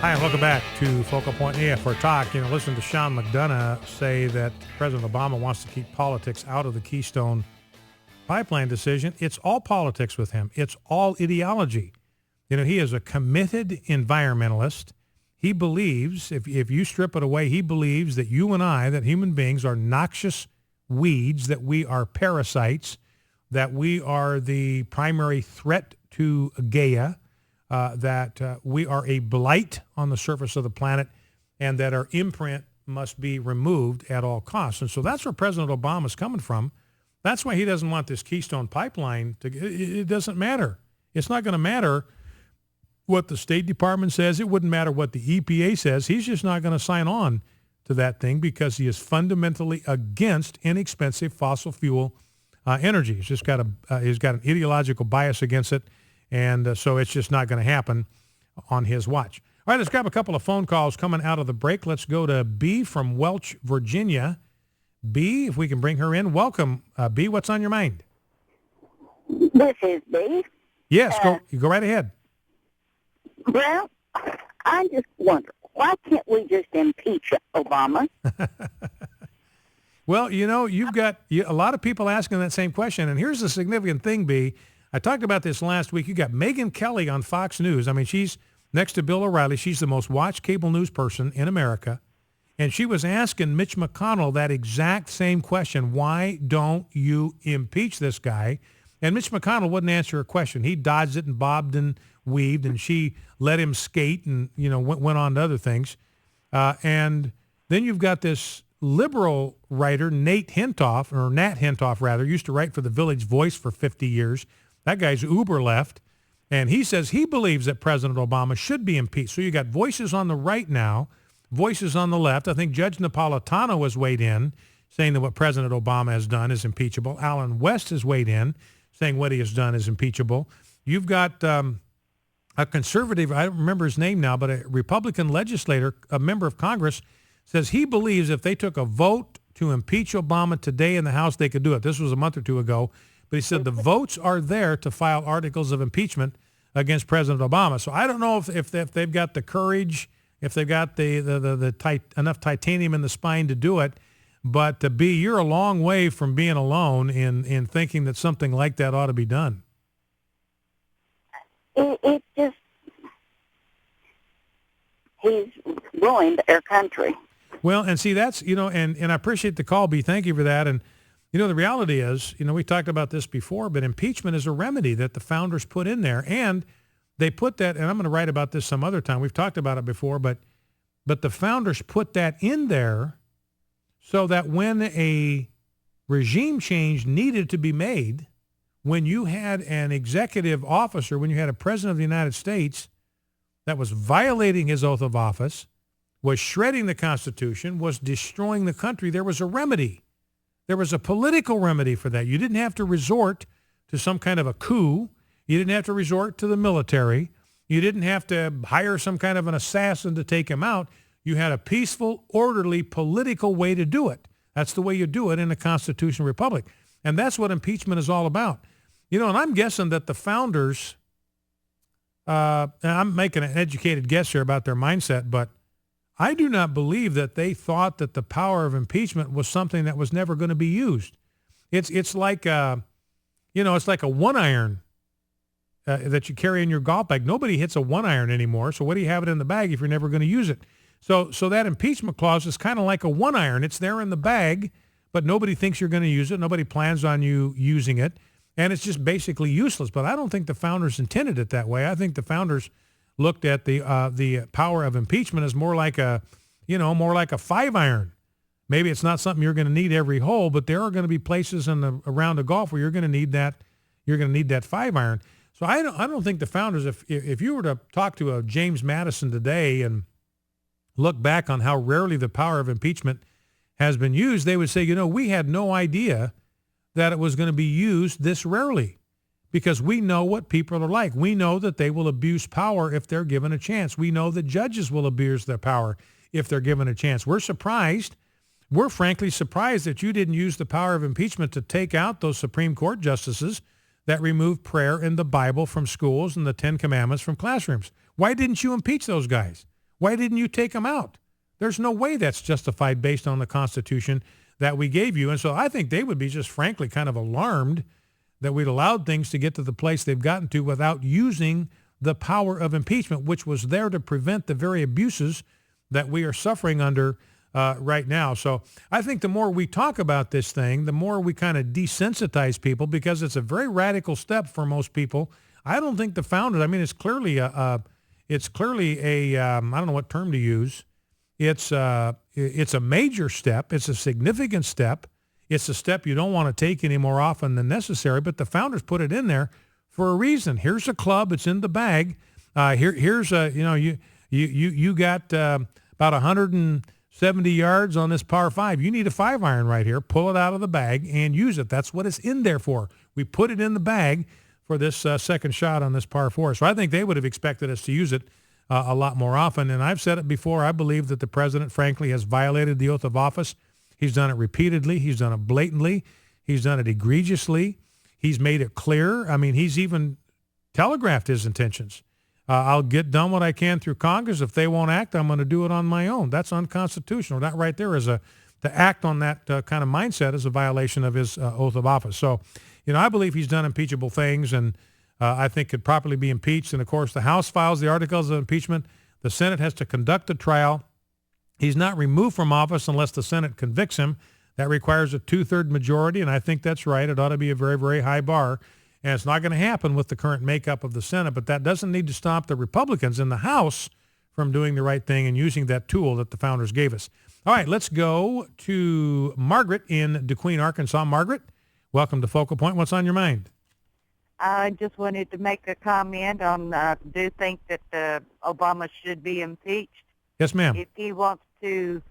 Hi, and welcome back to Focal Point for Talk. Listen to Sean McDonough say that President Obama wants to keep politics out of the Keystone Pipeline decision. It's all politics with him. It's all ideology. He is a committed environmentalist. He believes, if you strip it away, he believes that you and I, that human beings are noxious weeds, that we are parasites, that we are the primary threat to Gaia, that we are a blight on the surface of the planet, and that our imprint must be removed at all costs. And so that's where President Obama is coming from. That's why he doesn't want this Keystone Pipeline to, it doesn't matter. It's not going to matter what the State Department says. It wouldn't matter what the EPA says. He's just not going to sign on to that thing because he is fundamentally against inexpensive fossil fuel energy. He's got an ideological bias against it. And so it's just not going to happen on his watch. All right, let's grab a couple of phone calls coming out of the break. Let's go to B from Welch, Virginia. B, if we can bring her in. Welcome, B. What's on your mind? This is B. Yes, go right ahead. Well, I just wonder, why can't we just impeach Obama? Well, you've got a lot of people asking that same question. And here's the significant thing, B. I talked about this last week. You got Megyn Kelly on Fox News. I mean, she's next to Bill O'Reilly. She's the most watched cable news person in America. And she was asking Mitch McConnell that exact same question. Why don't you impeach this guy? And Mitch McConnell wouldn't answer her question. He dodged it and bobbed and weaved, and she let him skate and, went on to other things. And then you've got this liberal writer, Nat Hentoff, rather, used to write for the Village Voice for 50 years. That guy's uber left, and he says he believes that President Obama should be impeached. So you got voices on the right now, voices on the left. I think Judge Napolitano has weighed in, saying that what President Obama has done is impeachable. Alan West has weighed in, saying what he has done is impeachable. You've got a conservative, I don't remember his name now, but a Republican legislator, a member of Congress, says he believes if they took a vote to impeach Obama today in the House, they could do it. This was a month or two ago. But he said the votes are there to file articles of impeachment against President Obama. So I don't know if they've got the courage, if they've got enough titanium in the spine to do it. But B, you're a long way from being alone in thinking that something like that ought to be done. It just, he's ruined our country. Well, and see, that's, and I appreciate the call, B. Thank you for that. And the reality is, we talked about this before, but impeachment is a remedy that the founders put in there. And they put that, and I'm going to write about this some other time. We've talked about it before, but the founders put that in there so that when a regime change needed to be made, when you had an executive officer, when you had a president of the United States that was violating his oath of office, was shredding the Constitution, was destroying the country, there was a remedy. There was a political remedy for that. You didn't have to resort to some kind of a coup. You didn't have to resort to the military. You didn't have to hire some kind of an assassin to take him out. You had a peaceful, orderly, political way to do it. That's the way you do it in a constitutional republic. And that's what impeachment is all about. And I'm guessing that the founders, and I'm making an educated guess here about their mindset, but I do not believe that they thought that the power of impeachment was something that was never going to be used. It's like it's like a one iron that you carry in your golf bag. Nobody hits a one iron anymore. So what do you have it in the bag if you're never going to use it? So that impeachment clause is kind of like a one iron. It's there in the bag, but nobody thinks you're going to use it. Nobody plans on you using it, and it's just basically useless. But I don't think the founders intended it that way. I think the founders looked at the power of impeachment as more like a 5-iron. Maybe it's not something you're going to need every hole, but there are going to be places around a golf where you're going to need that 5-iron. So I don't think the founders, if you were to talk to a James Madison today and look back on how rarely the power of impeachment has been used, they would say, we had no idea that it was going to be used this rarely. Because we know what people are like. We know that they will abuse power if they're given a chance. We know that judges will abuse their power if they're given a chance. We're surprised. We're frankly surprised that you didn't use the power of impeachment to take out those Supreme Court justices that removed prayer and the Bible from schools and the Ten Commandments from classrooms. Why didn't you impeach those guys? Why didn't you take them out? There's no way that's justified based on the Constitution that we gave you. And so I think they would be just frankly kind of alarmed that we'd allowed things to get to the place they've gotten to without using the power of impeachment, which was there to prevent the very abuses that we are suffering under right now. So I think the more we talk about this thing, the more we kind of desensitize people, because it's a very radical step for most people. I don't think the founders, I mean, it's clearly a I don't know what term to use. It's a major step. It's a significant step. It's a step you don't want to take any more often than necessary, but the founders put it in there for a reason. Here's a club. It's in the bag. Here's a, you got about 170 yards on this par 5. You need a 5-iron right here. Pull it out of the bag and use it. That's what it's in there for. We put it in the bag for this second shot on this par 4. So I think they would have expected us to use it a lot more often. And I've said it before. I believe that the president, frankly, has violated the oath of office. He's done it repeatedly. He's done it blatantly. He's done it egregiously. He's made it clear. I mean, he's even telegraphed his intentions. I'll get done what I can through Congress. If they won't act, I'm going to do it on my own. That's unconstitutional. That right there is to act on that kind of mindset is a violation of his oath of office. So, I believe he's done impeachable things, and I think could properly be impeached. And, of course, the House files the articles of impeachment. The Senate has to conduct the trial. He's not removed from office unless the Senate convicts him. That requires a 2/3 majority, and I think that's right. It ought to be a very, very high bar. And it's not going to happen with the current makeup of the Senate, but that doesn't need to stop the Republicans in the House from doing the right thing and using that tool that the founders gave us. All right, let's go to Margaret in DeQueen, Arkansas. Margaret, welcome to Focal Point. What's on your mind? I just wanted to make a comment on, do you think that Obama should be impeached? Yes, ma'am. If he wants to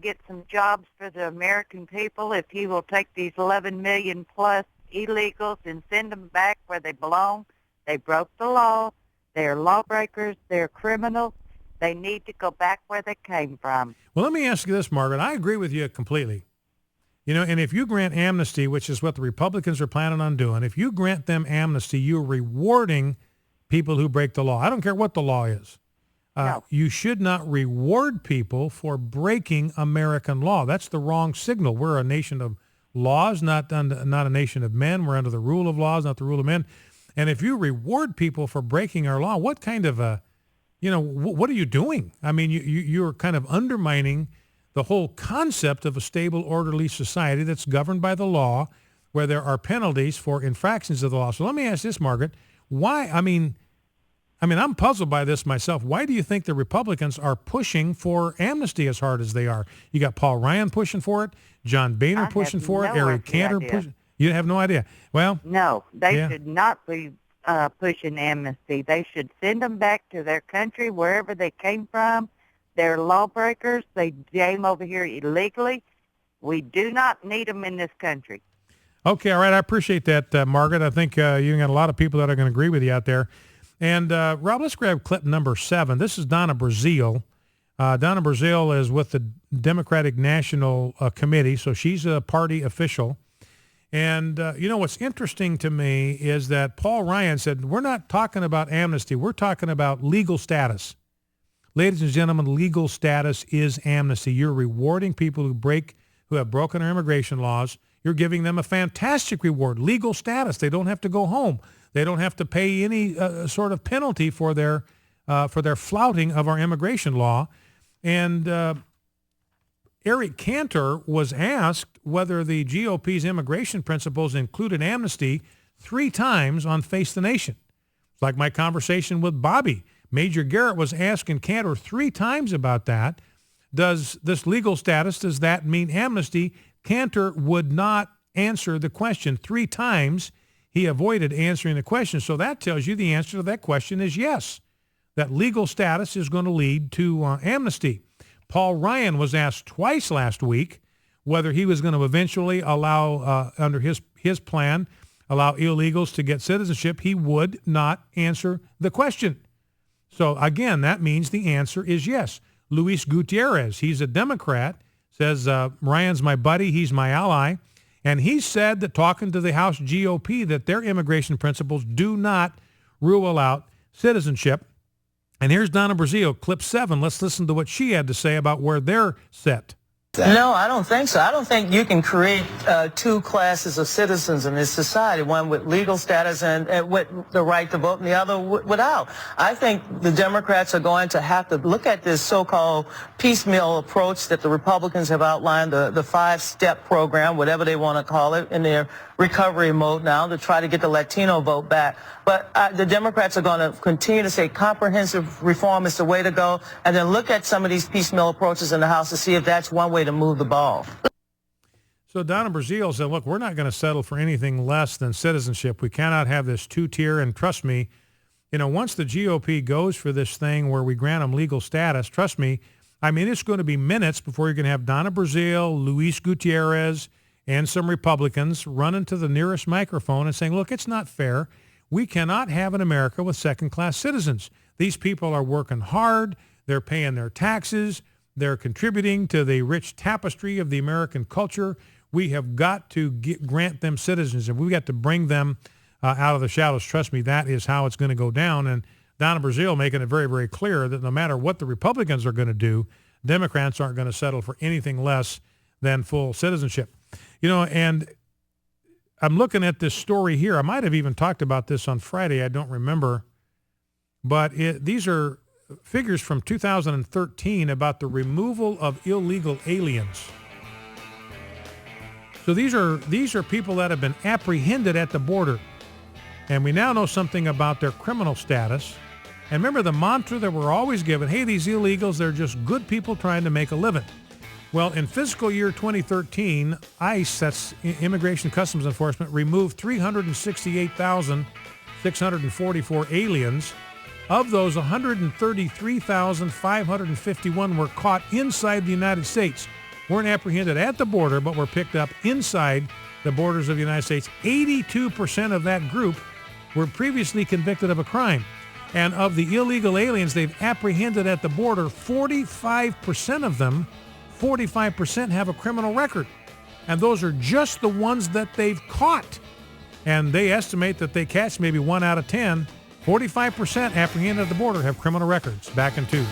get some jobs for the American people, if he will take these 11 million plus illegals and send them back where they belong. They broke the law. They're lawbreakers. They're criminals. They need to go back where they came from. Well, let me ask you this, Margaret. I agree with you completely. And if you grant amnesty, which is what the Republicans are planning on doing, if you grant them amnesty, you're rewarding people who break the law. I don't care what the law is. No. You should not reward people for breaking American law. That's the wrong signal. We're a nation of laws, not a nation of men. We're under the rule of laws, not the rule of men. And if you reward people for breaking our law, what kind of what are you doing? I mean, you're kind of undermining the whole concept of a stable, orderly society that's governed by the law, where there are penalties for infractions of the law. So let me ask this, Margaret. Why? I mean, I'm puzzled by this myself. Why do you think the Republicans are pushing for amnesty as hard as they are? You got Paul Ryan pushing for it, John Boehner pushing for it, Eric Cantor pushing. You have no idea. Well, no, they should not be pushing amnesty. They should send them back to their country, wherever they came from. They're lawbreakers. They came over here illegally. We do not need them in this country. Okay, all right. I appreciate that, Margaret. I think you got a lot of people that are going to agree with you out there. And, Rob, let's grab clip number 7. This is Donna Brazile. Donna Brazile is with the Democratic National Committee, so she's a party official. And, what's interesting to me is that Paul Ryan said, we're not talking about amnesty. We're talking about legal status. Ladies and gentlemen, legal status is amnesty. You're rewarding people who have broken our immigration laws. You're giving them a fantastic reward, legal status. They don't have to go home. They don't have to pay any sort of penalty for their flouting of our immigration law. And Eric Cantor was asked whether the GOP's immigration principles included amnesty 3 times on Face the Nation. It's like my conversation with Bobby. Major Garrett was asking Cantor 3 times about that. Does this legal status, does that mean amnesty? Cantor would not answer the question 3 times. He avoided answering the question. So that tells you the answer to that question is yes, that legal status is going to lead to amnesty. Paul Ryan was asked twice last week whether he was going to eventually allow, under his plan, allow illegals to get citizenship. He would not answer the question. So again, that means the answer is yes. Luis Gutierrez, he's a Democrat, says Ryan's my buddy, he's my ally. And he said that talking to the House GOP that their immigration principles do not rule out citizenship. And here's Donna Brazile, clip 7. Let's listen to what she had to say about where they're set. No, I don't think so. I don't think you can create two classes of citizens in this society, one with legal status and with the right to vote and the other without. I think the Democrats are going to have to look at this so-called piecemeal approach that the Republicans have outlined, the 5-step program, whatever they want to call it, in their recovery mode now to try to get the Latino vote back. But the Democrats are going to continue to say comprehensive reform is the way to go, and then look at some of these piecemeal approaches in the House to see if that's one way to move the ball. So Donna Brazile said, look, we're not going to settle for anything less than citizenship. We cannot have this two-tier, and trust me, once the GOP goes for this thing where we grant them legal status, trust me, I mean, it's going to be minutes before you're going to have Donna Brazile, Luis Gutierrez, and some Republicans running to the nearest microphone and saying, look, it's not fair. We cannot have an America with second-class citizens. These people are working hard. They're paying their taxes. They're contributing to the rich tapestry of the American culture. We have got to grant them citizenship. We've got to bring them out of the shadows. Trust me, that is how it's going to go down. And Donna Brazile making it very, very clear that no matter what the Republicans are going to do, Democrats aren't going to settle for anything less than full citizenship. And I'm looking at this story here. I might have even talked about this on Friday. I don't remember. But these are figures from 2013 about the removal of illegal aliens. So these are people that have been apprehended at the border. And we now know something about their criminal status. And remember the mantra that we're always given, hey, these illegals, they're just good people trying to make a living. Well, in fiscal year 2013, ICE, that's Immigration Customs Enforcement, removed 368,644 aliens. Of those, 133,551 were caught inside the United States. Weren't apprehended at the border, but were picked up inside the borders of the United States. 82% of that group were previously convicted of a crime. And of the illegal aliens they've apprehended at the border, 45% of them 45% have a criminal record. And those are just the ones that they've caught. And they estimate that they catch maybe 1 out of 10. 45% apprehended at the border have criminal records. Back in 2.